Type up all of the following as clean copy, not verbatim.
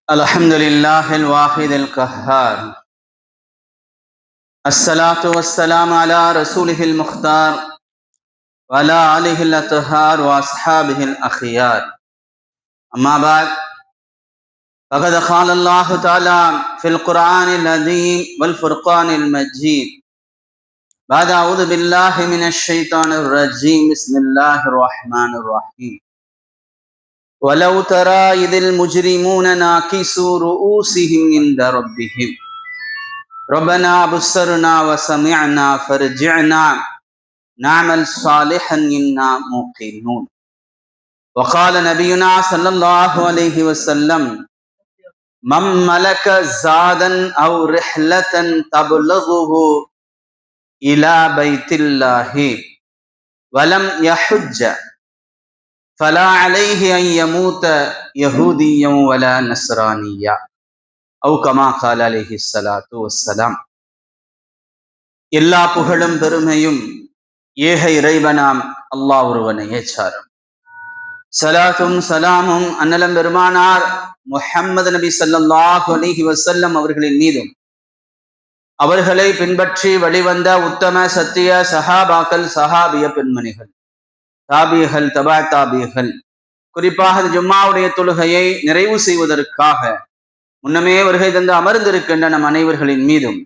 الحمد لله الواحد القهار. الصلاة والسلام على رسوله المختار وعلى آله الأطهار وأصحابه الأخيار. أما بعد، فقد قال الله تعالى في القرآن العظيم والفرقان المجيد بعد أعوذ بالله من الشيطان الرجيم بسم الله الرحمن الرحيم. ولو ترى إذ المجرمون ناكسوا رؤوسهم عند ربهم ربنا أبصرنا وسمعنا فارجعنا نعمل صالحا إنا موقنون. وقال نبينا صلى الله عليه وسلم من ملك زادا أو رحلة تبلغه إلى بيت الله ولم يحج فلا عليه أن يموت يهوديا ولا نصرانيا أو كما قال عليه الصلاة والسلام. எல்லா புகழும் பெருமையும் ஏக இறைவனாம் அல்லாஹ் ஒருவனையே சாரும். சலாத்தும் சலாமும் அன்னலம் பெருமானார் முஹம்மது நபி ஸல்லல்லாஹு அலைஹி வஸல்லம் அவர்களின் மீதும் அவர்களை பின்பற்றி வழிவந்த உத்தம சத்திய சஹாபாக்கள், சஹாபிய பெண்மணிகள், தாபியர்கள், தபா தாபியர்கள், குறிப்பாக ஜும்மாவுடைய தொழுகையை நிறைவு செய்வதற்காக முன்னமே வருகை தந்து அமர்ந்திருக்கின்ற நம் அனைவர்களின் மீதும்,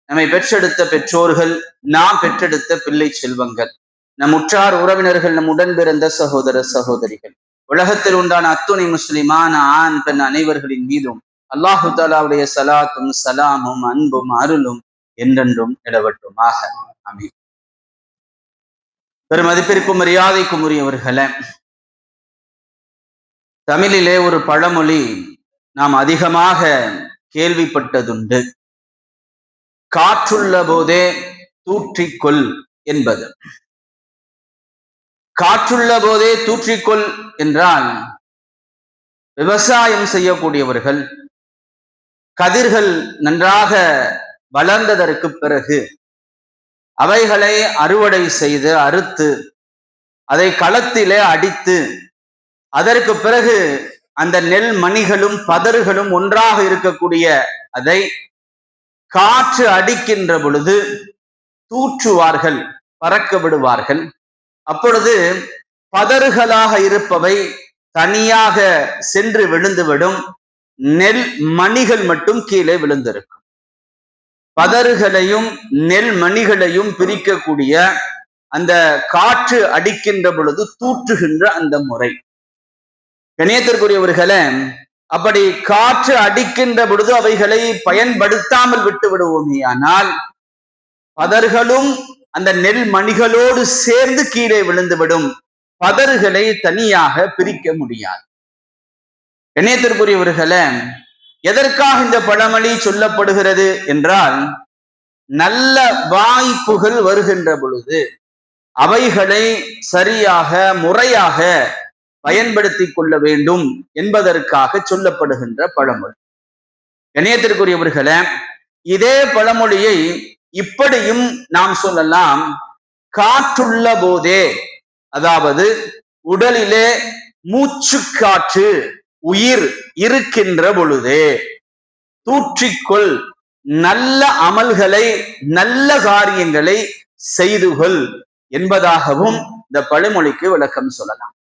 நம்மை பெற்றெடுத்த பெற்றோர்கள், நாம் பெற்றெடுத்த பிள்ளை செல்வங்கள், நம் உற்றார் உறவினர்கள், நம் உடன் பிறந்த சகோதர சகோதரிகள், உலகத்தில் உண்டான அத்துணை முஸ்லிமான ஆண் பெண் அனைவர்களின் மீதும் அல்லாஹு தாலாவுடைய சலாத்தும் சலாமும் அன்பும் அருளும் என்றென்றும் இடவட்டுமாக. ஆமீன். பெருமதிப்பிற்கும் மரியாதைக்கும் உரியவர்களே, தமிழிலே ஒரு பழமொழி நாம் அதிகமாக கேள்விப்பட்டதுண்டு. காற்றுள்ள போதே தூற்றிக்கொள் என்பது. காற்றுள்ள போதே தூற்றிக்கொள் என்றால், விவசாயம் செய்யக்கூடியவர்கள் கதிர்கள் நன்றாக வளர்ந்ததற்கு பிறகு அவைகளை அறுவடை செய்து அறுத்து அதை களத்திலே அடித்து அதற்கு பிறகு அந்த நெல் மணிகளும் பதறுகளும் ஒன்றாக இருக்கக்கூடிய அதை காற்று அடிக்கின்ற பொழுது தூற்றுவார்கள், பறக்க விடுவார்கள். அப்பொழுது பதறுகளாக இருப்பவை தனியாக சென்று விழுந்துவிடும், நெல் மணிகள் மட்டும் கீழே விழுந்திருக்கும். பதறுகளையும் நெல் மணிகளையும் பிரிக்கக்கூடிய அந்த காற்று அடிக்கின்ற பொழுது தூற்றுகின்ற அந்த முறை. கணியத்திற்குரியவர்களே, அப்படி காற்று அடிக்கின்ற பொழுது அவைகளை பயன்படுத்தாமல் விட்டு விடுவோமே, ஆனால் பதர்களும் அந்த நெல் மணிகளோடு சேர்ந்து கீழே விழுந்துவிடும். பதறுகளை தனியாக பிரிக்க முடியாது. கணியத்திற்குரியவர்களே, எதற்காக இந்த பழமொழி சொல்லப்படுகிறது என்றால், நல்ல வாய்ப்புகள் வருகின்ற பொழுது அவைகளை சரியாக முறையாக பயன்படுத்தி கொள்ள வேண்டும் என்பதற்காக சொல்லப்படுகின்ற பழமொழி. கணியத்திற்குரியவர்களே, இதே பழமொழியை இப்படியும் நாம் சொல்லலாம். காற்றுள்ள போதே, அதாவது உடலிலே மூச்சு காற்று உயிர் இருக்கின்ற பொழுதே தூற்றிக்கொள், நல்ல அமல்களை நல்ல காரியங்களை செய்துகொள் என்பதாகவும் இந்த பழமொழிக்கு விளக்கம் சொல்லலாம்.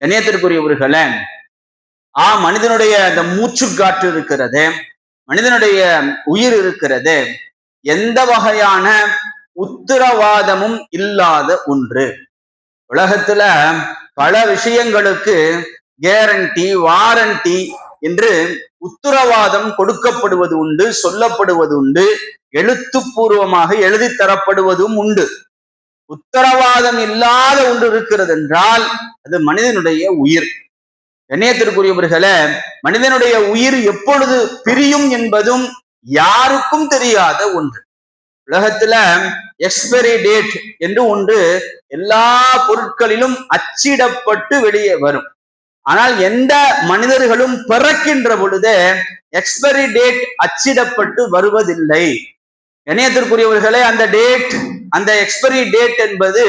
கணியத்திற்குரியவர்களே, மனிதனுடைய அந்த மூச்சு காற்று இருக்கிறது, மனிதனுடைய உயிர் இருக்கிறது, எந்த வகையான உத்தரவாதமும் இல்லாத ஒன்று. உலகத்துல பல விஷயங்களுக்கு கேரண்டி, வாரண்டி என்று உத்தரவாதம் கொடுக்கப்படுவது உண்டு, சொல்லப்படுவது உண்டு, எழுத்துப்பூர்வமாக எழுதி தரப்படுவதும் உண்டு. உத்தரவாதம் இல்லாத ஒன்று இருக்கிறது என்றால் அது மனிதனுடைய உயிர். கண்ணியத்திற்குரியவர்களே, மனிதனுடைய உயிர் எப்பொழுது பிரியும் என்பதும் யாருக்கும் தெரியாத ஒன்று. உலகத்துல எக்ஸ்பைரி டேட் என்று ஒன்று எல்லா பொருட்களிலும் அச்சிடப்பட்டு வெளியே வரும். ஆனால் எந்த மனிதர்களும் பிறக்கின்ற பொழுது எக்ஸ்பைரி டேட் அச்சிடப்பட்டு வருவதில்லை. கண்ணியத்திற்குரியவர்களே, அந்த டேட், அந்த எக்ஸ்பைரி டேட் என்பது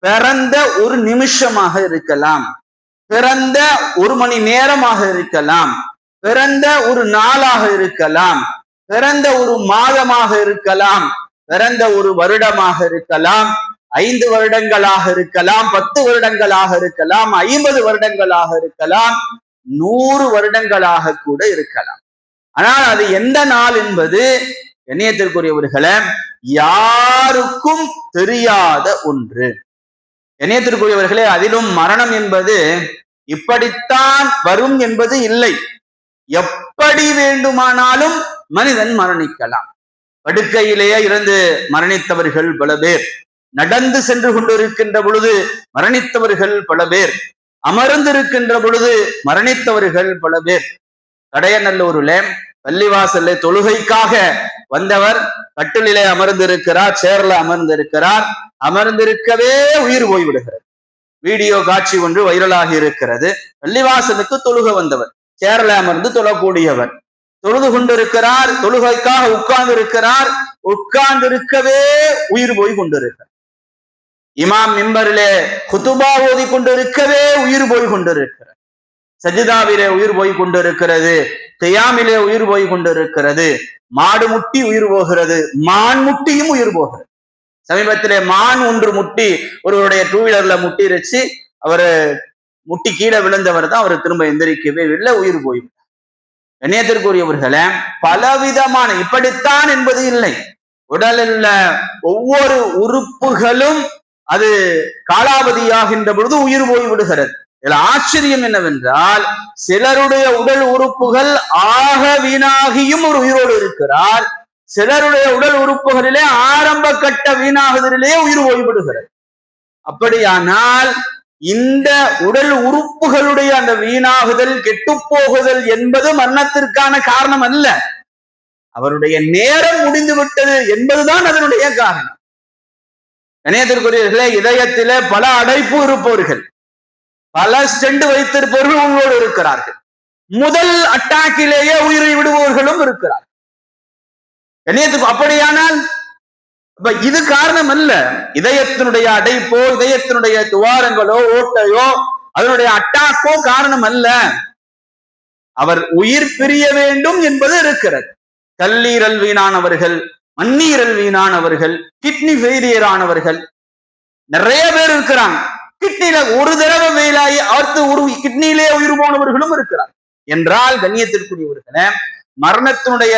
பிறந்த ஒரு நிமிஷமாக இருக்கலாம், பிறந்த ஒரு மணி நேரமாக இருக்கலாம், பிறந்த ஒரு நாளாக இருக்கலாம், பிறந்த ஒரு மாதமாக இருக்கலாம், பிறந்த ஒரு வருடமாக இருக்கலாம், 5 வருடங்களாக இருக்கலாம், 10 வருடங்களாக இருக்கலாம், 50 வருடங்களாக இருக்கலாம், 100 வருடங்களாக கூட இருக்கலாம். ஆனால் அது எந்த நாள் என்பது கண்ணியத்திற்குரியவர்களே யாருக்கும் தெரியாத ஒன்று. கண்ணியத்திற்குரியவர்களே, அதிலும் மரணம் என்பது இப்படித்தான் வரும் என்பது இல்லை. எப்படி வேண்டுமானாலும் மனிதன் மரணிக்கலாம். படுக்கையிலேயே இருந்து மரணித்தவர்கள் பல பேர், நடந்து சென்று கொண்டிருக்கின்ற பொழுது மரணித்தவர்கள் பல பேர், அமர்ந்திருக்கின்ற பொழுது மரணித்தவர்கள் பல பேர். கடையநல்லூரிலே பள்ளிவாசல்ல தொழுகைக்காக வந்தவர் கட்டிலே அமர்ந்திருக்கிறார், சேர்ல அமர்ந்திருக்கிறார், அமர்ந்திருக்கவே உயிர் போய்விடுகிறது. வீடியோ காட்சி ஒன்று வைரலாகி இருக்கிறது. பள்ளிவாசலுக்கு தொழுக வந்தவர், சேர்ல அமர்ந்து தொழக்கூடியவர், தொழுது கொண்டிருக்கிறார், தொழுகைக்காக உட்கார்ந்து இருக்கிறார், உட்கார்ந்து இருக்கவே உயிர் போய் கொண்டிருக்கிறார். இமாம் மிம்பரிலே குத்துபா ஓதி கொண்டிருக்கவே உயிர் போய் கொண்டிருக்கிறார். சஜிதாவிலே உயிர் போய் கொண்டிருக்கிறது, கியாமிலே உயிர் போய் கொண்டிருக்கிறது, மாடு முட்டி உயிர் போகிறது, மான் முட்டியும் உயிர் போகிறது. சமீபத்திலே மான் ஒன்று முட்டி ஒருவருடைய 2 வீலர்ல முட்டிருச்சு, அவரு முட்டி கீழே விழுந்தவர் தான், அவர் திரும்ப எந்திரிக்கவே இல்லை, உயிர் போய்விட்டார். கண்ணியத்திற்குரியவர்களே, பலவிதமான இப்படித்தான் என்பது இல்லை. உடலில் ஒவ்வொரு உறுப்புகளும் அது காலாவதியாகின்ற பொழுது உயிர் போய் விடுகிறது. இதுல ஆச்சரியம் என்னவென்றால், சிலருடைய உடல் உறுப்புகள் ஆக வீணாகியும் ஒரு உயிரோடு இருக்கிறார், சிலருடைய உடல் உறுப்புகளிலே ஆரம்ப கட்ட வீணாகுதலிலே உயிர் போய்விடுகிறது. அப்படியானால் இந்த உடல் உறுப்புகளுடைய அந்த வீணாகுதல், கெட்டுப்போகுதல் என்பது மரணத்திற்கான காரணம் அல்ல, அவருடைய நேரம் முடிந்து விட்டது என்பதுதான் அதனுடைய காரணம். கண்ணியத்திற்குரியவர்களே, இதயத்திலே பல அடைப்பு இருப்பவர்கள், பல ஸ்டெண்ட் வைத்திருப்பவர்கள் உயிரோடு இருக்கிறார்கள், முதல் அட்டாக்கிலேயே உயிரை விடுபவர்களும் இருக்கிறார்கள். கண்ணியத்துக்கு அப்படியானால் இது காரணம் அல்ல. இதயத்தினுடைய அடைப்போ, இதயத்தினுடைய துவாரங்களோ, ஓட்டையோ, அதனுடைய அட்டாக்கோ காரணம் அல்ல. அவர் உயிர் பிரிய வேண்டும் என்பது இருக்கிறது. கல்லீரல் வீணானவர்கள், மண்ணீரல் வீணானவர்கள், கிட்னி ஃபெயிலியர் ஆனவர்கள் நிறைய பேர் இருக்கிறாங்க. கிட்னில ஒரு தடவை வெயிலாகி அடுத்து ஒரு கிட்னியிலே உயிர் போனவர்களும் இருக்கிறார். என்றால் கண்ணியத்திற்குரியவர்களே, மரணத்தினுடைய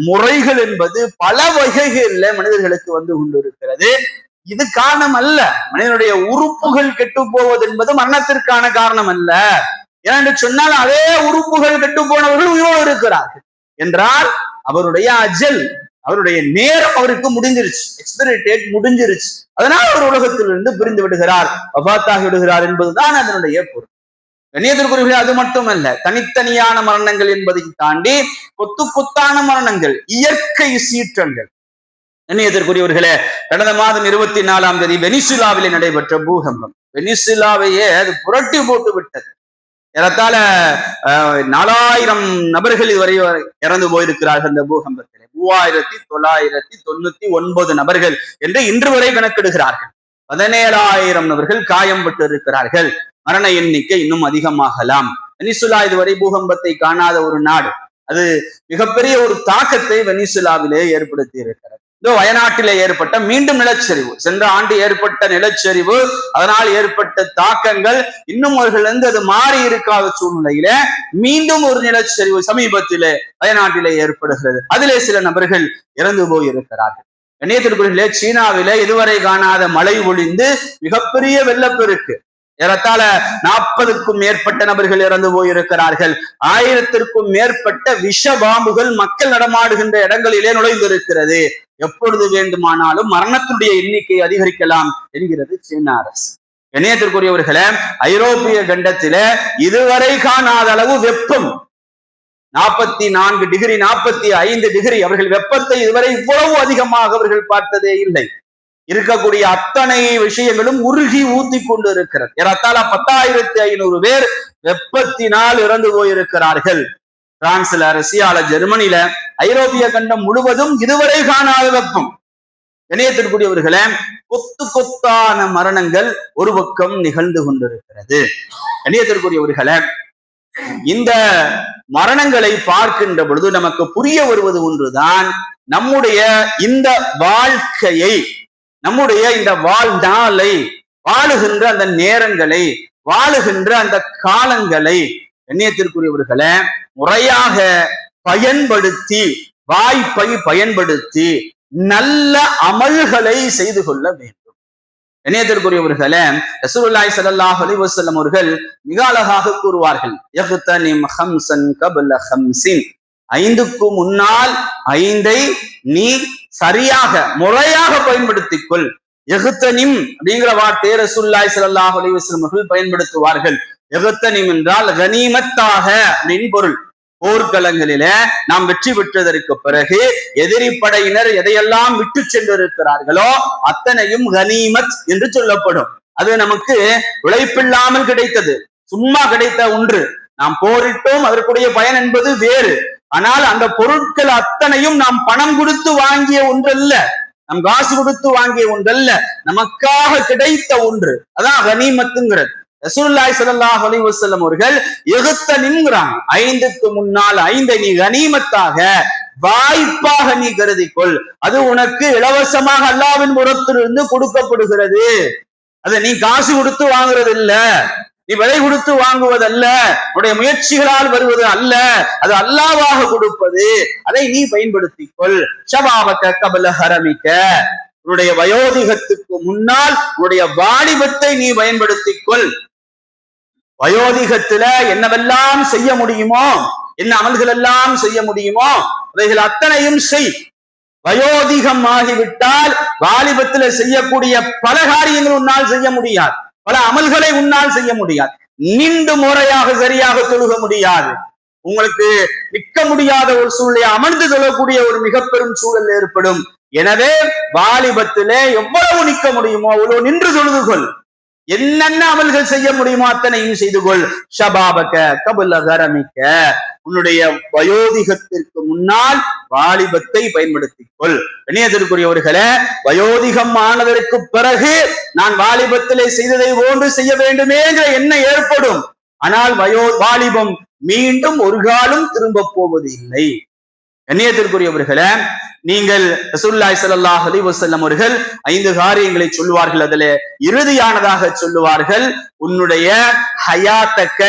முறைகள் என்பது பல வகைகள்ல மனிதர்களுக்கு வந்து கொண்டிருக்கிறது. இது காரணம் அல்ல. மனிதனுடைய உறுப்புகள் கெட்டு போவது என்பது மரணத்திற்கான காரணம் அல்ல. ஏனென்று சொன்னால் அதே உறுப்புகள் கெட்டு போனவர்கள் உயிரோடு இருக்கிறார்கள் என்றால் அவருடைய அஜல், அவருடைய நேரம் அவருக்கு முடிஞ்சிருச்சு, எக்ஸ்பைரி டேட் முடிஞ்சிருச்சு, அதனால் அவர் உலகத்திலிருந்து பிரிந்து விடுகிறார், வஃபாத்தாகி விடுகிறார் என்பதுதான் அதனுடைய பொருள். கண்ணியத்திற்குரியவர்களே, அது மட்டுமல்ல, தனித்தனியான மரணங்கள் என்பதை தாண்டி கொத்து கொத்தான மரணங்கள், இயற்கை சீற்றங்கள். கண்ணியத்திற்குரியவர்களே, கடந்த மாதம் 24ஆம் தேதி வெனிசுலாவிலே நடைபெற்ற பூகம்பம் வெனிசுலாவையே அது புரட்டி போட்டு விட்டது. ஏறத்தாழ 4000 நபர்கள் இதுவரை இறந்து போயிருக்கிறார்கள். இந்த பூகம்பத்திலே 3999 நபர்கள் என்று இன்று வரை கணக்கெடுகிறார்கள். 17,000 நபர்கள் காயம்பட்டு இருக்கிறார்கள். மரண எண்ணிக்கை இன்னும் அதிகமாகலாம். வெனிசுலா இதுவரை பூகம்பத்தை காணாத ஒரு நாடு. அது மிகப்பெரிய ஒரு தாக்கத்தை வெனிசுலாவிலே ஏற்படுத்தி இருக்கிறது. இதோ வயநாட்டிலே ஏற்பட்ட மீண்டும் நிலச்சரிவு, சென்ற ஆண்டு ஏற்பட்ட நிலச்சரிவு, அதனால் ஏற்பட்ட தாக்கங்கள் இன்னும் அவர்களிருந்து அது மாறி இருக்காத சூழ்நிலையில மீண்டும் ஒரு நிலச்சரிவு சமீபத்திலே வயநாட்டிலே ஏற்படுகிறது. அதிலே சில நபர்கள் இறந்து போயிருக்கிறார்கள். கண்ணியத்திற்குரியவர்களே, சீனாவிலே இதுவரை காணாத மழை பொழிந்து மிகப்பெரிய வெள்ளப்பெருக்கு, ஏறத்தாழ 40க்கும் மேற்பட்ட நபர்கள் இறந்து போயிருக்கிறார்கள். 1000த்திற்கும் மேற்பட்ட விஷ பாம்புகள் மக்கள் நடமாடுகின்ற இடங்களிலே நுழைந்திருக்கிறது. எப்பொழுது வேண்டுமானாலும் மரணத்துடைய எண்ணிக்கை அதிகரிக்கலாம் என்கிறது சீன அரசு. இணையத்திற்குரியவர்களே, ஐரோப்பிய கண்டத்தில இதுவரை காணாத அளவு வெப்பம், 44 டிகிரி 45 டிகிரி, அவர்கள் வெப்பத்தை இதுவரை இவ்வளவு அதிகமாக அவர்கள் பார்த்ததே இல்லை. இருக்கக்கூடிய அத்தனை விஷயங்களும் உருகி ஊத்தி கொண்டு இருக்கிறது. ஏறத்தாழ 10,500 பேர் வெப்பத்தினால் இறந்து போயிருக்கிறார்கள். பிரான்ஸ்ல, ரஷ்யால, ஜெர்மனில, ஐரோப்பிய கண்டம் முழுவதும் இதுவரை காணாத வெப்பம். இணையத்திற்குரியவர்களே, கொத்து கொத்தான மரணங்கள் ஒரு பக்கம் நிகழ்ந்து கொண்டிருக்கிறது. இணையத்திற்குரியவர்களே, இந்த மரணங்களை பார்க்கின்ற பொழுது நமக்கு புரிய வருவது ஒன்றுதான், நம்முடைய இந்த வாழ்க்கையை, நம்முடைய இந்த வாழ்நாளை, வாழுகின்ற அந்த நேரங்களை, வாழுகின்ற அந்த காலங்களை கண்ணியத்திற்குரியவர்களை முறையாக பயன்படுத்தி, வாய்ப்பை பயன்படுத்தி நல்ல அமல்களை செய்து கொள்ள வேண்டும். கண்ணியத்திற்குரியவர்களே, ரசூலுல்லாஹி ஸல்லல்லாஹு அலைஹி வஸல்லம் அவர்கள் மிக அழகாக கூறுவார்கள், யக்தனிம் ஹம்ஸன் கப்ல ஹம்ஸின், 5க்கு முன்னால் 5ஐ நீ சரியாக முறையாக பயன்படுத்திக் கொள். யக்தனிம் அப்படிங்கிற வார்த்தையை ரசூலுல்லாஹி ஸல்லல்லாஹு அலைஹி வஸல்லம் அவர்கள் பயன்படுத்துவார்கள். யக்தனிம் என்றால் கனிமத்தாக அப்படின்னு பொருள். போர்க்களங்களில நாம் வெற்றி பெற்றதற்கு பிறகு எதிரி படையினர் எதையெல்லாம் விட்டு சென்றிருக்கிறார்களோ அத்தனையும் கனிமத் என்று சொல்லப்படும். அது நமக்கு உழைப்பில்லாமல் கிடைத்தது, சும்மா கிடைத்த ஒன்று. நாம் போரிட்டோம், அதற்குரிய பயன் என்பது வேறு. ஆனால் அந்த பொருட்கள் அத்தனையும் நாம் பணம் கொடுத்து வாங்கிய ஒன்றல்ல, நம் காசு கொடுத்து வாங்கிய ஒன்றல்ல, நமக்காக கிடைத்த ஒன்று. அதான் கனிமத்துங்கிறது. ரசூலுல்லாஹி ஸல்லல்லாஹு அலைஹி வஸல்லம் அவர்கள் யக்தனிம்ங்கறாங்க, 5க்கு முன்னால் 5ஐ நீ கனிமத்தாக, வாய்ப்பாக நீ கருதிக்கொள். அது உனக்கு இலவசமாக அல்லாஹ்வின் புறத்திலிருந்து கொடுக்கப்படுகிறது. அதை நீ காசு கொடுத்து வாங்குறது இல்ல, நீ விலை கொடுத்து வாங்குவதல்ல, உன்னுடைய முயற்சிகளால் வருவது அல்ல, அது அல்லாஹ்வாக கொடுப்பது. அதை நீ பயன்படுத்திக் கொள். ஷபாபக கப்ல ஹரமிக, உன்னுடைய வயோதிகத்துக்கு முன்னால் உன்னுடைய வாலிபத்தை நீ பயன்படுத்திக் கொள். வயோதிகத்துல என்னவெல்லாம் செய்ய முடியுமோ, என்ன அமல்கள் எல்லாம் செய்ய முடியுமோ அவைகள் அத்தனையும் செய். வயோதிகம் ஆகிவிட்டால் வாலிபத்துல செய்யக்கூடிய பல காரியங்கள் உன்னால் செய்ய முடியாது, பல அமல்களை உன்னால் செய்ய முடியாது. நீண்டு முறையாக சரியாக தொழுக முடியாது, உங்களுக்கு நிற்க முடியாத ஒரு சூழ்நிலை, அமர்ந்து தொழக்கூடிய ஒரு மிக பெரும் சூழல் ஏற்படும். எனவே வாலிபத்திலே எவ்வளவு நிற்க முடியுமோ அவ்வளவு நின்று தொழுது கொள். என்னென்ன அமல்கள் செய்ய முடியுமோ அத்தனையும் செய்து கொள். ஷபாபக கப்ல ஹரமிக, உன்னுடைய வயோதிகத்திற்கு முன்னால் வாலிபத்தை பயன்படுத்திக் கொள். கண்ணியத்திற்குரியவர்களே, வயோதிகம் ஆனதற்கு பிறகு நான் வாலிபத்திலே செய்ததை போன்று செய்ய வேண்டுமே என்ற எண்ணம் ஏற்படும். ஆனால் வாலிபம் மீண்டும் ஒரு காலம் திரும்ப போவது இல்லை. கண்ணியத்திற்குரியவர்களே, நீங்கள் ரசூலுல்லாஹி ஸல்லல்லாஹு அலைஹி வஸல்லம் அவர்கள் 5 காரியங்களை சொல்லுவார்கள். அதுல இறுதியானதாக சொல்லுவார்கள், உன்னுடைய ஹயாத்தக்க,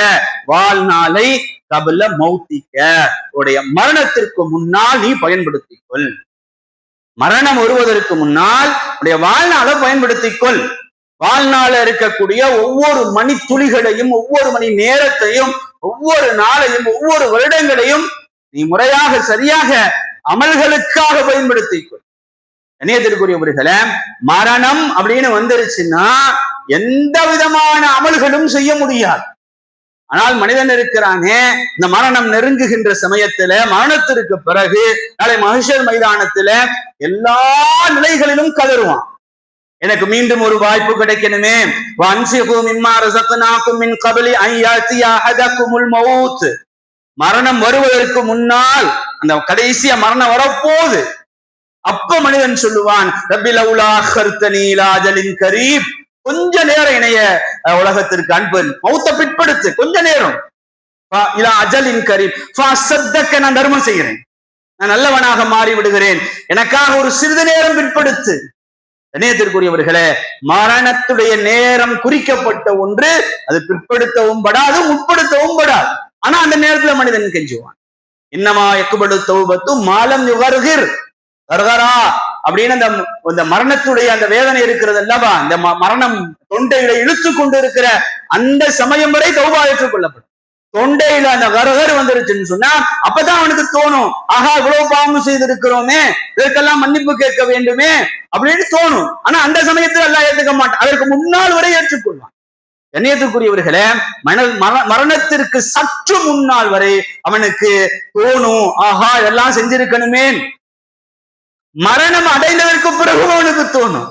வாழ்நாளை, கப்ல மௌத்திக்க, உடைய மரணத்திற்கு முன்னால் நீ பயன்படுத்திக் கொள். மரணம் வருவதற்கு முன்னால் உடைய வாழ்நாளை பயன்படுத்திக் கொள். வாழ்நாள இருக்கக்கூடிய ஒவ்வொரு மணி துளிகளையும், ஒவ்வொரு மணி நேரத்தையும், ஒவ்வொரு நாளையும், ஒவ்வொரு வருடங்களையும் நீ முறையாக சரியாக அமல்களுக்காக பயன்படுத்திக்கொள். கண்ணியத்திற்குரியவர்களே, மரணம் அப்படின்னு வந்துருச்சுன்னா எந்த விதமான அமல்களும் செய்ய முடியாது. ஆனால் மனிதன் இருக்கிறானே, இந்த மரணம் நெருங்குகின்ற சமயத்துல, மரணத்திற்கு பிறகு நாளை மஹ்ஷர் மைதானத்துல எல்லா நிலைகளிலும் கதறுவான், எனக்கு மீண்டும் ஒரு வாய்ப்பு கிடைக்கணுமே. வன்ஃபிகு மிம்மா ரஸக்னாகும் மின் கப்லி அன் யாத்திய அஹதகுமுல் மௌத், மரணம் வருவதற்கு முன்னால், அந்த கடைசியா மரணம் வரப்போகுது, அப்ப மனிதன் சொல்லுவான், ரப்பி லௌலா அഖர்தனி இலா அஜலின் கரீப், கொஞ்ச நேரம் இணைய உலகத்திற்கு அன்பு, மௌத்த பிற்படுத்து, கொஞ்ச நேரம், இலா அஜலின் கரீப் ஃபஅஸத்தக, நான் தர்மம் செய்கிறேன், நான் நல்லவனாக மாறி விடுகிறேன், எனக்காக ஒரு சிறிது நேரம் பிற்படுத்து. கண்ணியத்திற்குரியவர்களே, மரணத்துடைய நேரம் குறிக்கப்பட்ட ஒன்று, அது பிற்படுத்தவும் படாது, முற்படுத்தவும் படாது. ஆனா அந்த நேரத்துல மனிதன் கெஞ்சுவான், இன்னமா யக்பலு தௌபத்து மாலம் யுகர்கிர் கர்கரா அப்படின்னு அந்த மரணத்துடைய அந்த வேதனை இருக்கிறது அல்லவா, இந்த மரணம் தொண்டையில இழுத்து கொண்டு இருக்கிற அந்த சமயம் வரை தௌபா ஏற்றுக்கொள்ளப்படும். தொண்டையில அந்த கர்கர் வந்துருச்சுன்னு சொன்னா அப்பதான் அவனுக்கு தோணும், ஆஹா இவ்வளவு பாவம் செய்திருக்கிறோமே, இதற்கெல்லாம் மன்னிப்பு கேட்க வேண்டுமே அப்படின்னு தோணும். ஆனா அந்த சமயத்துல எல்லாம் ஏற்றுக்க மாட்டான், அதற்கு முன்னால் வரை ஏற்றுக்கொள்வான். கண்ணியத்துக்குரியவர்களே, மரணத்திற்கு சற்று முன்னால் வரை அவனுக்கு தோணும், ஆஹா இதெல்லாம் செஞ்சிருக்கணுமே. மரணம் அடைந்ததற்கு பிறகு அவனுக்கு தோணும்.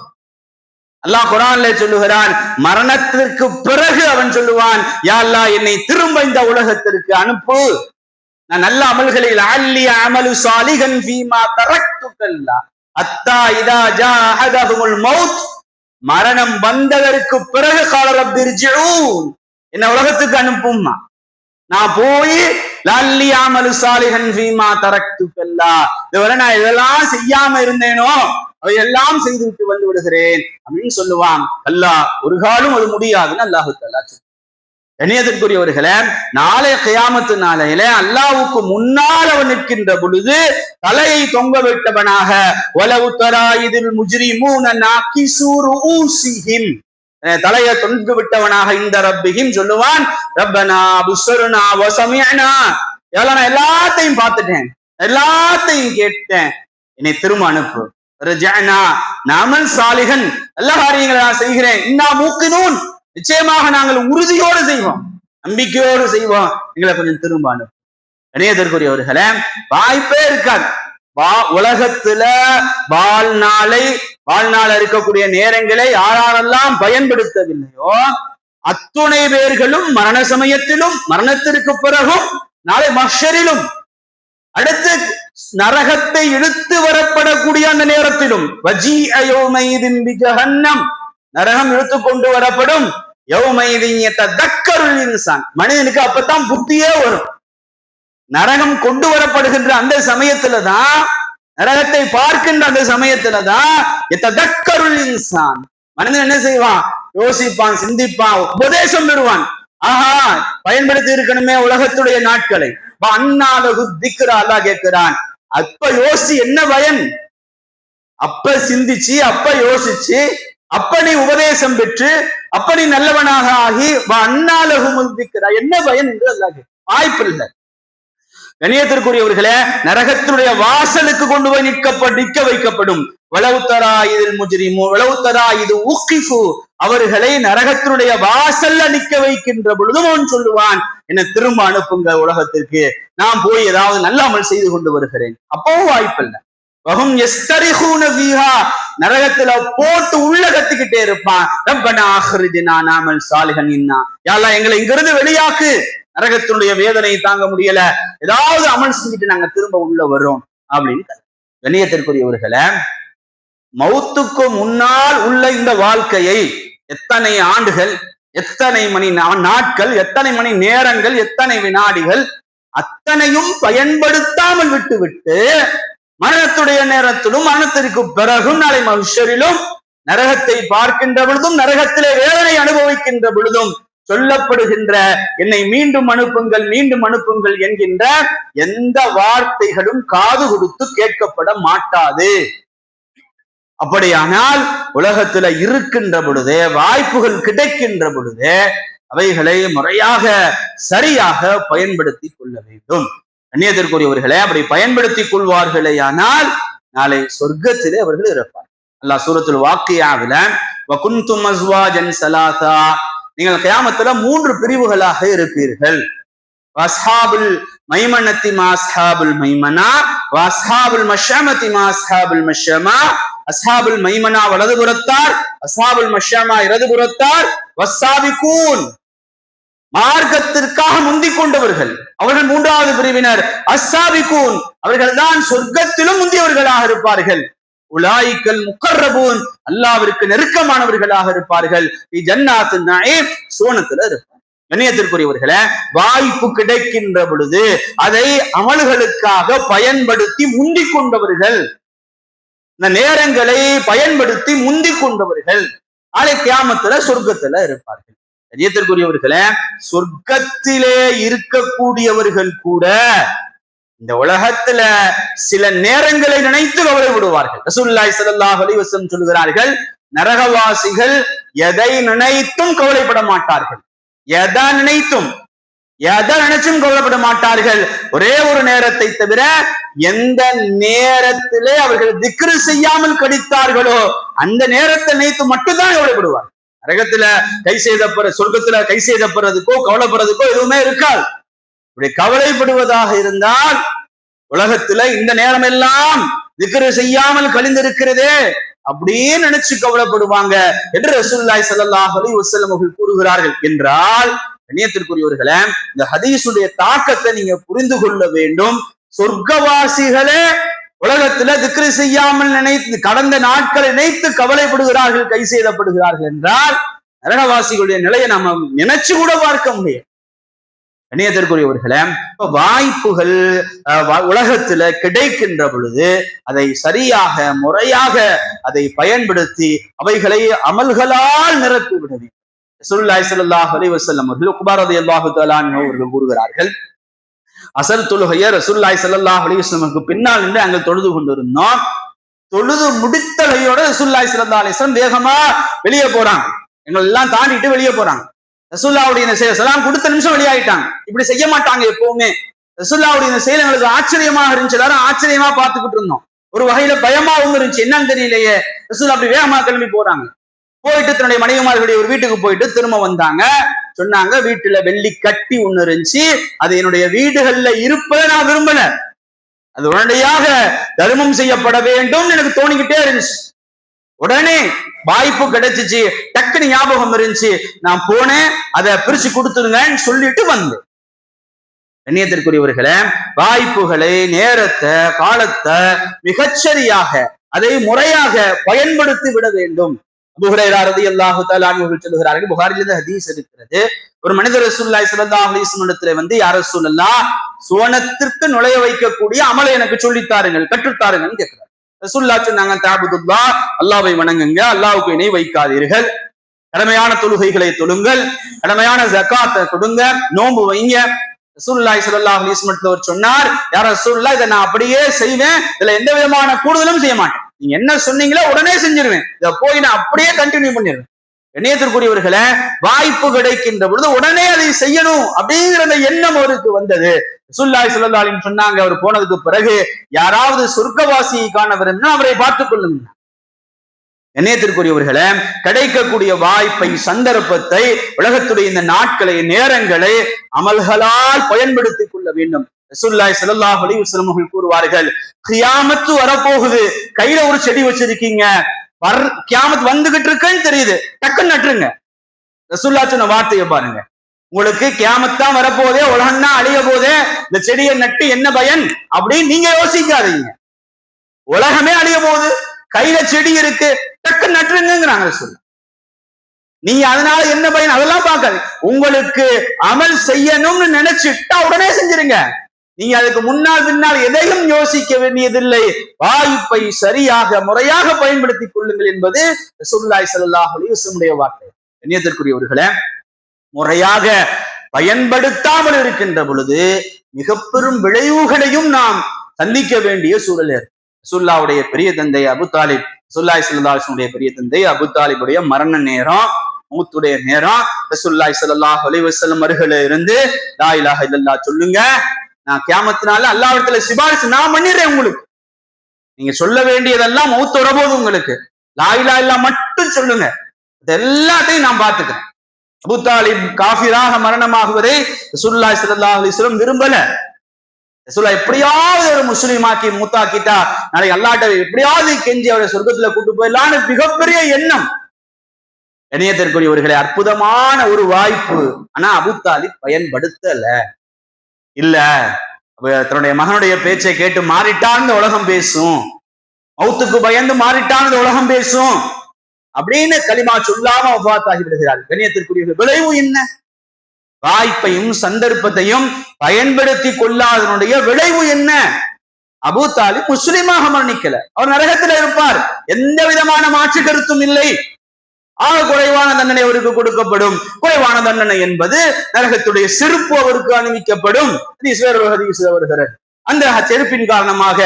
அல்லாஹ் குர்ஆன்ல சொல்லுகிறான், மரணத்திற்கு பிறகு அவன் சொல்லுவான், யா அல்லாஹ் என்னை திரும்ப இந்த உலகத்திற்கு அனுப்பு, நான் நல்ல அமல்களை, லஅல்லி அமலு சாலிஹன் ஃபீமா தரக்துகல்லா அத்தா இதா ஜா அஹதஹுல் மௌத், மரணம் வந்ததற்கு பிறகு கால ரப்பி இர்ஜிஊன், என்ன உலகத்துக்கு அனுப்பும்மா. நான் போய் லல்லி அமலு சாலிஹன் ஃபீமா தரக்துக்கல்லா, இதுவரை நான் இதெல்லாம் செய்யாம இருந்தேனோ அவை எல்லாம் செய்து விட்டு வந்து விடுகிறேன் அப்படின்னு சொல்லுவான். அல்லாஹ் ஒரு காலம் அது முடியாதுன்னு அல்லாஹு தஆலா சொல்றான். கண்ணியத்திற்குரியவர்களே, நாளைய கியாமத்து நாளையில அல்லாஹ்வுக்கு முன்னால் அவன் நிற்கின்ற பொழுது தலையை தொங்க விட்டவனாக வலவு தராயிதில் முஜ்ரிமூன நாகிசு ரூஸிஹிம், தலையை தொங்க விட்டவனாக இந்த ரப்பிஹிம் சொல்லுவான், ரப்பனா அப்ஸர்னா வ சமிஅனா, நான் எல்லாத்தையும் பார்த்துட்டேன், எல்லாத்தையும் கேட்டேன், என்னை திரும்ப அனுப்பு. ரஜஅனா நஅமல் சாலிஹன், நல்ல காரியங்களை நான் செய்கிறேன், இன்னா மூக்கினூன், நிச்சயமாக நாங்கள் உறுதியோடு செய்வோம், நம்பிக்கையோடு செய்வோம், எங்களை கொஞ்சம் திரும்ப அனுப்பு. இணையதற்குரியவர்களே, வாய்ப்பே இருக்காது. உலகத்துல வாழ்நாள் இருக்கக்கூடிய நேரங்களை யாரெல்லாம் பயன்படுத்தவில்லையோ அத்துணை பேர்களும் மரண சமயத்திலும் மரணத்திற்கு பிறகும் நாளை மஹ்ஷரிலும் அடுத்து நரகத்தை இழுத்து வரப்படக்கூடிய அந்த நேரத்திலும் வஜீஅ யௌமைதின் பிஜஹன்னம், நரகம் இழுத்து கொண்டு வரப்படும். யௌமைதின் யததக்கருல் இன்சான், மனிதனுக்கு அப்பதான் புத்தியே வரும். நரகம் கொண்டு வரப்படுகின்ற அந்த சமயத்துலதான், நரகத்தை பார்க்கின்ற அந்த சமயத்துலதான் யததக்கருல் இன்சான், மனிதன் என்ன செய்வான், யோசிப்பான், சிந்திப்பான், உபதேசம் பெறுவான். ஆஹா, பயன்படுத்தி இருக்கணுமே உலகத்துடைய நாட்களை. அன்னாலகு திக்ரா, அல்லாஹ் கேட்கிறான், அப்ப யோசி என்ன பயன், அப்ப சிந்திச்சு, அப்ப யோசிச்சு, அப்ப நீ உபதேசம் பெற்று, அப்ப நீ நல்லவனாக ஆகி அன்னாலகு திக்ரா, என்ன பயன் என்று அல்லாஹ் வாய்ப்பு இல்லை. கண்ணியத்திற்குரியவர்களே, நரகத்தினுடைய வாசலுக்கு கொண்டு போய் நிற்க வைக்கப்படும். வலவுத்தரா இதில் முஜ்ரிமு வலவுத்தரா இது உக்கிஃபு, அவர்களை நரகத்தினுடைய வாசல்ல நிற்க வைக்கின்ற பொழுதும் அவன் சொல்லுவான், என்ன திரும்ப அனுப்புங்க உலகத்திற்கு, நான் போய் ஏதாவது நல்ல அமல் செய்து கொண்டு வருகிறேன். அப்பவும் வாய்ப்பில்லை. வஹும் யஸ்தரிஹூன ஃபீஹா, நரகத்துல போட்டு உள்ள கத்திக்கிட்டே இருப்பான். ரப்பனா அஹ்ரிஜ்னா நஅமல் சாலிஹன் இன்னா, யா அல்லாஹ் எங்களை இங்கிருந்து வெளியாக்கு, நரகத்தினுடைய வேதனையை தாங்க முடியல, ஏதாவது அமல் செஞ்சுட்டு நாங்க திரும்ப உள்ள வர்றோம் அப்படின்னு. கண்ணியத்திற்குரியவர்களை, மௌத்துக்கு முன்னால் உள்ள இந்த வாழ்க்கையை எத்தனை ஆண்டுகள், எத்தனை மணி நாட்கள், எத்தனை மணி நேரங்கள், எத்தனை வினாடிகள், அத்தனையும் பயன்படுத்தாமல் விட்டு மரணத்துடைய நேரத்திலும் மரணத்திற்கு பிறகும் நாளை மஹ்ஷரிலும் நரகத்தை பார்க்கின்ற பொழுதும் நரகத்திலே வேதனை அனுபவிக்கின்ற பொழுதும் சொல்லப்படுகின்ற என்னை மீண்டும் அனுப்புங்கள், மீண்டும் அனுப்புங்கள் என்கின்ற எந்த வார்த்தைகளும் காது கொடுத்து கேட்கப்பட மாட்டாது. அப்படியானால் உலகத்துல இருக்கின்ற பொழுதே, வாய்ப்புகள் கிடைக்கின்ற பொழுதே அவைகளை முறையாக சரியாக பயன்படுத்தி கொள்ள வேண்டும். கண்ணியத்திற்குரியவர்களே, அப்படி பயன்படுத்திக் கொள்வார்களேயானால் நாளை சொர்க்கத்திலே அவர்கள் இருப்பார். அல்லாஹ் சூரத்துல் வாக்கியாவில வகுந்தும் அஸ்வாஜன் ஸலாஸா, நீங்கள் கியாமத்துல 3 பிரிவுகளாக இருப்பீர்கள். வஸ்ஹாபுல் மைமனத்தி மா அஸ்ஹாபுல் மைமனா, வஸ்ஹாபுல் மஷ்அமத்தி மா அஸ்ஹாபுல் மஷ்அமா, அஸ்ஹாபுல் மைமனா வலதுபுறத்தார், அஸ்ஹாபுல் மஷ்அமா இடதுபுறத்தார், வஸ்ஸாபிகூன் மார்க்கத்திற்காக முந்திக் கொண்டவர்கள், அவர்கள் 3வது பிரிவினர். அஸ்ஸாபிகூன் அவர்கள் தான் சொர்க்கத்திலும் முந்தியவர்களாக இருப்பார்கள். உலாயிக்கல் முகர்ரபூன் அல்லாஹ்விற்கு நெருக்கமானவர்களாக இருப்பார்கள். ஜன்னாத்துன் நஈம் சுவனத்துல இருப்பார். கண்ணியத்திற்குரியவர்களே, வாய்ப்பு கிடைக்கின்ற பொழுது அதை அமல்களுக்காக பயன்படுத்தி முந்திக் கொண்டவர்கள், இந்த நேரங்களை பயன்படுத்தி முந்திக் கொண்டவர்கள் நாளை கியாமத்துல சொர்க்கத்துல இருப்பார்கள். கண்ணியத்திற்குரியவர்களே, சொர்க்கத்திலே இருக்கக்கூடியவர்கள் கூட இந்த உலகத்துல சில நேரங்களை நினைத்து கவலை விடுவார்கள். ரசூலுல்லாஹி ஸல்லல்லாஹு அலைஹி வஸல்லம் சொல்கிறார்கள், நரகவாசிகள் எதை நினைத்தும் கவலைப்பட மாட்டார்கள், எதை நினைச்சும் கவலைப்பட மாட்டார்கள். ஒரே ஒரு நேரத்தை தவிர எந்த நேரத்திலே அவர்கள் திக்ரு செய்யாமல் கடித்தார்களோ அந்த நேரத்தை நினைத்து மட்டும்தான் கவலைப்படுவார். நரகத்துல சொர்க்கத்துல கை செய்தப்படுறதுக்கோ கவலைப்படுறதுக்கோ எதுவுமே இருக்காது. இப்படி கவலைப்படுவதாக இருந்தால் உலகத்துல இந்த நேரம் எல்லாம் திக்ரு செய்யாமல் கழிந்திருக்கிறதே அப்படின்னு நினைச்சு கவலைப்படுவாங்க என்று ரசூலுல்லாஹி ஸல்லல்லாஹு அலைஹி வஸல்லம் அவர்கள் கூறுகிறார்கள். என்றால் கண்ணியத்திற்குரியவர்களே, இந்த ஹதீஸுடைய தாக்கத்தை நீங்க புரிந்து கொள்ள வேண்டும். சொர்க்கவாசிகளே உலகத்துல திக்ரு செய்யாமல் நினைத்து கடந்த நாட்களை நினைத்து கவலைப்படுகிறார்கள், கை செய்தப்படுகிறார்கள் என்றால் நரகவாசிகளுடைய நிலையை நம்ம நினைச்சு கூட பார்க்க முடியாது. இணையத்திற்குரியவர்களே, வாய்ப்புகள் உலகத்துல கிடைக்கின்ற பொழுது அதை சரியாக முறையாக அதை பயன்படுத்தி அவைகளை அமல்களால் நிரப்பி விட வேண்டும். ரசூலுல்லாஹி ஸல்லல்லாஹு அலைஹி வஸல்லம் அவர்கள் உக்பா ரலியல்லாஹு தஆலா அன்ஹு அவர்கள் கூறுகிறார்கள், அசர் தொழுகையை ரசூலுல்லாஹி ஸல்லல்லாஹு அலைஹி வஸல்லமுக்கு பின்னால் நின்று அங்கே தொழுது கொண்டிருந்தோம். தொழுது முடித்தலையோட ரசூலுல்லாஹி ஸல்லல்லாஹு அலைஹி வஸல்லம் வேகமா வெளியே போறாங்க. எங்களை எல்லாம் தாண்டிட்டு வெளியே போறாங்க. ரசூலுல்லாஹுடைய சலாம் கொடுத்த நிமிஷம் வெளியாயிட்டாங்க. இப்படி செய்ய மாட்டாங்க எப்பவுமே. ரசூலுல்லாஹுடைய செயல் எங்களுக்கு ஆச்சரியமாக இருந்துச்சு. எல்லாரும் ஆச்சரியமா பார்த்துக்கிட்டு இருந்தோம். ஒரு வகையில பயமாவும் இருந்துச்சு. என்னன்னு தெரியலையே. ரசூலுல்லாஹ் அப்படி வேகமா கிளம்பி போறாங்க. போயிட்டு தன்னுடைய மனைவிமார்களுடைய ஒரு வீட்டுக்கு போயிட்டு திரும்ப வந்தாங்க. சொன்னாங்க, வீட்டுல வெள்ளி கட்டி ஒண்ணு இருந்துச்சு, அது என்னுடைய வீடுகள்ல இருப்பதை நான் விரும்பல, அது உடனடியாக தர்மம் செய்யப்பட வேண்டும் எனக்கு தோணிக்கிட்டே இருந்துச்சு. உடனே வாய்ப்பு கிடைச்சிச்சு, டக்குனு ஞாபகம் இருந்துச்சு, நான் போனேன், அதை பிரிச்சு கொடுத்துருங்கன்னு சொல்லிட்டு வந்தேன். கண்ணியத்திற்குரியவர்களே, வாய்ப்புகளை, நேரத்தை, காலத்தை மிகச்சரியாக அதை முறையாக பயன்படுத்தி விட வேண்டும். அபூ ஹுரைரா ரலியல்லாஹு தஆலா அன்ஹு சொல்கிறார்கள், புகாரிலிருந்து ஹதீஸ் இருக்கிறது, ஒரு மனிதர் ரசூலுல்லாஹி ஸல்லல்லாஹு அலைஹி வஸல்லம் வந்து, யா ரசூலல்லாஹ், சுவனத்திற்கு நுழைய வைக்கக்கூடிய அமலை எனக்கு சொல்லித்தாருங்கள், கற்றுத்தாருங்கன்னு கேட்கிறார். ரசூலுல்லாஹ் சொன்னாங்க, தஅபுதுல்லாஹ், அல்லாஹ்வை வணங்குங்க, அல்லாஹ்வுக்கு இணை வைக்காதீர்கள், கடமையான தொழுகைகளை தொழுங்கள், கடமையான ஜகாத்தை கொடுங்க, நோன்பு வைங்க. ரசூலுல்லாஹி ஸல்லல்லாஹு அலைஹி வஸல்லம் சொன்னார், யா ரசூலுல்லாஹ், இதை நான் அப்படியே செய்வேன், இதுல எந்த விதமான கூடுதலும் செய்ய மாட்டேன், நீங்க என்ன சொன்னீங்களோ உடனே செஞ்சிருவேன், இதை போய் நான் அப்படியே கண்டினியூ பண்ணிடுவேன். இணையத்திற்குரியவர்களை, வாய்ப்பு கிடைக்கின்ற பொழுது உடனே அதை செய்யணும் அப்படிங்கிற எண்ணம் அவருக்கு வந்தது. ரசூலுல்லாஹி ஸல்லல்லாஹு அலைஹி வஸல்லம் சொன்னாங்க, அவர் போனதுக்கு பிறகு, யாராவது சொர்க்கவாசியை காண விரும்பினா அவரை பார்த்துக் கொள்ளுங்க. இணையத்திற்குரியவர்களை, கிடைக்கக்கூடிய வாய்ப்பை, சந்தர்ப்பத்தை, உலகத்துடைய இந்த நாட்களை, நேரங்களை அமல்களால் பயன்படுத்திக் கொள்ள வேண்டும். ரசூலுல்லாஹி ஸல்லல்லாஹு அலைஹி வஸல்லம் அவர்கள் கூறுவார்கள், கியாமத்து வரப்போகுது, கையில ஒரு செடி வச்சிருக்கீங்க, கியாமத் வந்துகிட்டு இருக்குன்னு தெரியுது, டக்குன்னு நட்டுருங்க. ரசூலுல்லாஹ் சொன்ன வார்த்தையை பாருங்க, உங்களுக்கு கியாமத்தான் வரப்போதே, உலகம்னா அழிய போதே, இந்த செடியை நட்டு என்ன பயன் அப்படின்னு நீங்க யோசிக்காதீங்க. உலகமே அழிய போகுது, கையில செடி இருக்கு, டக்குன்னு நட்டுருங்கிறாங்க ரசூலுல்லாஹ். நீங்க அதனால என்ன பயன் அதெல்லாம் பார்க்காது, உங்களுக்கு அமல் செய்யணும்னு நினைச்சிட்டா உடனே செஞ்சிருங்க. நீங்க அதுக்கு முன்னால் பின்னால் எதையும் யோசிக்க வேண்டியதில்லை. வாய்ப்பை சரியாக முறையாக பயன்படுத்திக் கொள்ளுங்கள் என்பது ரசூலுல்லாஹி ஸல்லல்லாஹு அலைஹி வஸல்லம் வார்த்தை. கண்ணியத்திற்குரியவர்களே, முறையாக பயன்படுத்தாமல் இருக்கின்ற பொழுது மிக பெரும் விளைவுகளையும் நாம் சந்திக்க வேண்டிய சூழல். ரசூலுல்லாஹ்வுடைய பெரிய தந்தை அபூ தாலிப், ரசூலுல்லாஹி ஸல்லல்லாஹு அலைஹி வஸல்லம் பெரிய தந்தை அபூ தாலிபுடைய மரண நேரம், மௌத்துடைய நேரம், ரசூலுல்லாஹி ஸல்லல்லாஹு அலைஹி வஸல்லம் அவர்களே இருந்து, லா இலாஹ இல்லல்லாஹ் சொல்லுங்க, நான் கியாமத்தினால அல்லாஹ்விடத்துல சிபாரிசு நான் பண்ணிடுறேன், உங்களுக்கு நீங்க சொல்ல வேண்டியதெல்லாம் மௌத் வரபோது உங்களுக்கு லா இலாஹ இல்லல்லாஹ் மட்டும் சொல்லுங்க, எல்லாத்தையும் நான் பார்த்துக்கிறேன். அபூ தாலிப் காஃபிராக மரணமாகுவதை ரசூலுல்லாஹி ஸல்லல்லாஹு அலைஹி வஸல்லம் விரும்பல. ரசூலுல்லாஹ் எப்படியாவது ஒரு முஸ்லிமாக்கி மூத்தாக்கிட்டா நாளைக்கு அல்லாஹ்ட்ட எப்படியாவது கெஞ்சி அவரை சொர்க்கத்துல கூட்டு போயிடலான்னு மிகப்பெரிய எண்ணம். இணையத்திற்குரியவர்களே, அற்புதமான ஒரு வாய்ப்பு. ஆனா அபூ தாலிப் பயன்படுத்தல. இல்ல, தன்னுடைய மகனுடைய பேச்சை கேட்டு மாறிட்டான் உலகம் பேசும், மௌத்துக்கு பயந்து மாறிட்டான் உலகம் பேசும் அப்படின்னு கலிமா சொல்லாம வஃபாத் ஆகி விடுகிறார். கண்ணியத்திற்குரிய விளைவு என்ன? வாய்ப்பையும் சந்தர்ப்பத்தையும் பயன்படுத்தி கொள்ளாதனுடைய விளைவு என்ன? அபூ தாலிப் முஸ்லிமாக மரணிக்கல, அவர் நரகத்தில் இருப்பார், எந்த விதமான மாற்று கருத்தும் இல்லை. ஆக குறைவான தண்டனை அவருக்கு கொடுக்கப்படும். குறைவான தண்டனை என்பது நரகத்துடைய செருப்பு அவருக்கு அணிவிக்கப்படும். வருகிறார், அந்த செருப்பின் காரணமாக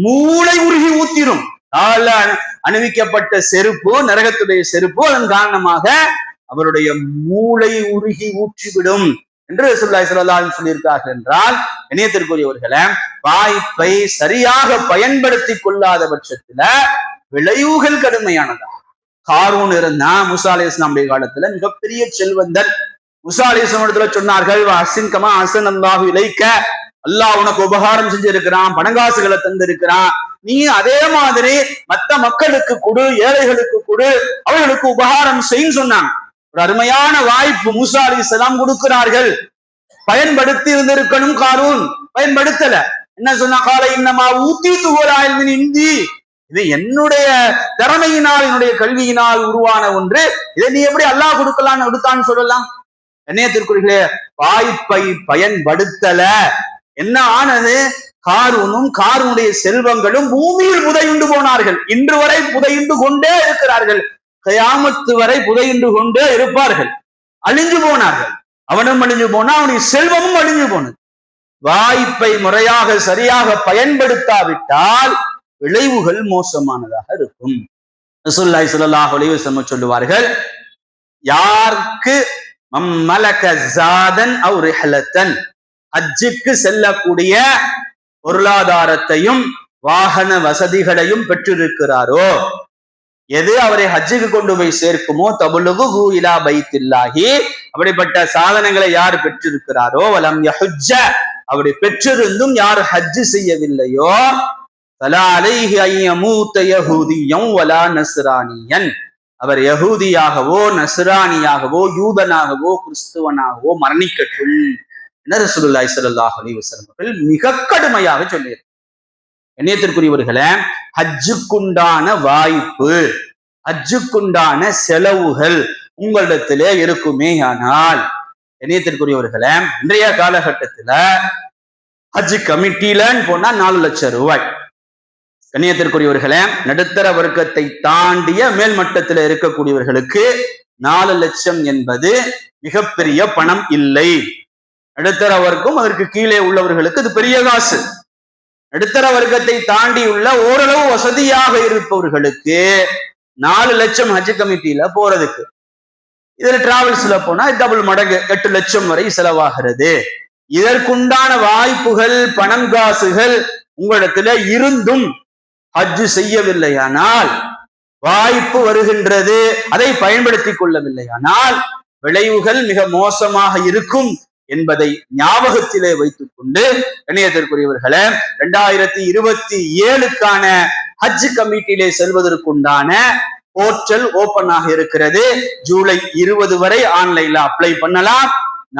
மூளை உருகி ஊத்திரும். அணிவிக்கப்பட்ட செருப்பு, நரகத்துடைய செருப்பு, அதன் காரணமாக அவருடைய மூளை உருகி ஊற்றிவிடும் என்று ரசூலுல்லாஹி ஸல்லல்லாஹு அலைஹி வஸல்லம் சொல்லியிருக்கார்கள். என்றால் இணையத்திற்குரியவர்களை, வாய்ப்பை சரியாக பயன்படுத்தி கொள்ளாத பட்சத்துல விளைவுகள் கடுமையானதா. காரூன் இருந்தா மூசா அலைஹிஸ்ஸலாமுடைய காலத்துல மிகப்பெரிய செல்வந்தர். மூசா அலைஹிஸ்ஸலாம் சொன்னார்கள், அஹ்சின் கமா அஹ்ஸன அல்லாஹு இலைக்க, அல்லாஹ் உனக்கு உபகாரம் செஞ்சிருக்கிறான், பணங்காசுகளை தந்திருக்கிறான், நீ அதே மாதிரி மற்ற மக்களுக்கு கொடு, ஏழைகளுக்கு கொடு, அவர்களுக்கு உபகாரம் செய்யும் சொன்னாங்க. ஒரு அருமையான வாய்ப்பு மூசா அலைஹிஸ்ஸலாம் கொடுக்கிறார்கள். பயன்படுத்தி இருந்திருக்கணும், காரூன் பயன்படுத்தல. என்ன சொன்னா, கால இன்னமா ஊத்தி துவலாயில் இந்தி, இது என்னுடைய திறமையினால், என்னுடைய கல்வியினால் உருவான ஒன்று, இதை நீ எப்படி அல்லாஹ் கொடுக்கலான்னு சொல்லலாம்? கண்ணியத்திற்குரிய வாய்ப்பை பயன்படுத்தல, என்ன ஆனது? காரூனும் காரூனுடைய செல்வங்களும் பூமியில் புதையுண்டு போனார்கள். இன்று வரை புதையுண்டு கொண்டே இருக்கிறார்கள். கயாமத்து வரை புதையுண்டு கொண்டே இருப்பார்கள். அழிஞ்சு போனார்கள். அவனும் அழிஞ்சு போனா, அவனுடைய செல்வமும் அழிஞ்சு போனது. வாய்ப்பை முறையாக சரியாக பயன்படுத்தாவிட்டால் விளைவுகள் மோசமானதாக இருக்கும். ரசூலுல்லாஹி ஸல்லல்லாஹு அலைஹி வஸல்லம் சொல்லுவார்கள், யாருக்கு மம்மலக ஸாதன் அவ் ரிஹலத்தன், ஹஜ்ஜுக்கு செல்லக்கூடிய பொருளாதாரத்தையும் வாகன வசதிகளையும் பெற்றிருக்கிறாரோ, எது அவரை ஹஜ்ஜுக்கு கொண்டு போய் சேர்க்குமோ, தபுலுகு இலா பைத்தில்லாஹி, அப்படிப்பட்ட சாதனங்களை யார் பெற்றிருக்கிறாரோ, வலம் யஹுஜ்ஜ, அப்படி பெற்றிருந்தும் யார் ஹஜ்ஜு செய்யவில்லையோ, ஃபலா அலைஹி அன் யமூத யஹூதியன் வலா நஸ்ரானியன், அவர் யஹூதியாகவோ நஸ்ரானியாகவோ யூதனாகவோ கிறிஸ்துவனாகவோ மரணிக்கட்டும் என ரசூலுல்லாஹி ஸல்லல்லாஹு அலைஹி வஸல்லம் மிக கடுமையாக சொல்லியிருக்கிறார். கண்ணியத்திற்குரியவர்களே, ஹஜ்ஜுக்குண்டான வாய்ப்பு, ஹஜ்ஜுக்குண்டான செலவுகள் உங்களிடத்திலே இருக்குமே ஆனால், கண்ணியத்திற்குரியவர்களே, இன்றைய காலகட்டத்துல ஹஜ் கமிட்டிலன்னு போனா 4 லட்சம் ரூபாய். கண்ணியத்திற்குரியவர்களே, நடுத்தர வர்க்கத்தை தாண்டிய மேல்மட்டத்தில் இருக்கக்கூடியவர்களுக்கு 4 லட்சம் என்பது மிகப்பெரிய பணம் இல்லை. நடுத்தர வர்க்கம் அதற்கு கீழே உள்ளவர்களுக்கு இது பெரிய காசு. நடுத்தர வர்க்கத்தை தாண்டி உள்ள ஓரளவு வசதியாக இருப்பவர்களுக்கு 4 லட்சம் ஹஜ் கமிட்டியில போறதுக்கு, இதுல டிராவல்ஸ்ல போனா டபுள் மடங்கு 8 லட்சம் வரை செலவாகிறது. இதற்குண்டான வாய்ப்புகள், பணம் காசுகள் உங்களிடத்துல இருந்தும் ஹஜ் செய்யவில்லையானால், வாய்ப்பு வருகின்றது, அதை பயன்படுத்திக் கொள்ளவில்லையானால் விளைவுகள் மிக மோசமாக இருக்கும் என்பதை ஞாபகத்திலே வைத்துக் கொண்டு, கண்ணியத்திற்குரியவர்களே, 2027க்கான ஹஜ் கமிட்டியிலே செல்வதற்குண்டான போர்ட்டல் ஓபன் ஆக இருக்கிறது. ஜூலை 20 வரை ஆன்லைன்ல அப்ளை பண்ணலாம்.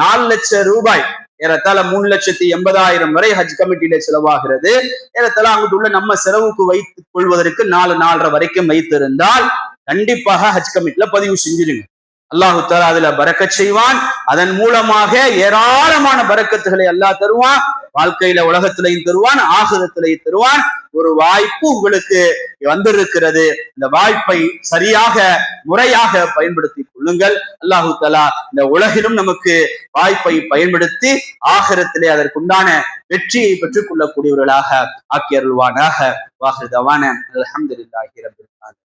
4 லட்சம் ரூபாய், ஏறத்தாழ 3,80,000 வரை ஹஜ் கமிட்டியிலே செலவாகிறது. ஏறத்தாழ அங்கிட்டு உள்ள நம்ம செலவுக்கு வைத்துக் கொள்வதற்கு 4-4.5 வரைக்கும் வைத்திருந்தால் கண்டிப்பாக ஹஜ் கமிட்டில பதிவு செஞ்சிருங்க. அல்லாஹு தஆலா அதுல பரக்கத் செய்வான். அதன் மூலமாக ஏராளமான பரக்கத்துகளை அல்லாஹ் தருவான். வாழ்க்கையில உலகத்திலையும் தருவான், ஆகிரத்திலையும் தருவான். ஒரு வாய்ப்பு உங்களுக்கு வந்திருக்கிறது. இந்த வாய்ப்பை சரியாக முறையாக பயன்படுத்திக் கொள்ளுங்கள். அல்லாஹு தஆலா இந்த உலகிலும் நமக்கு வாய்ப்பை பயன்படுத்தி ஆகிரத்திலே அதற்குண்டான வெற்றியை பெற்றுக் கொள்ளக்கூடியவர்களாக ஆக்கி அருள்வானாக. வாஹிர் தவானா அல்ஹம்துலில்லாஹி ரப்பில் ஆலமீன்.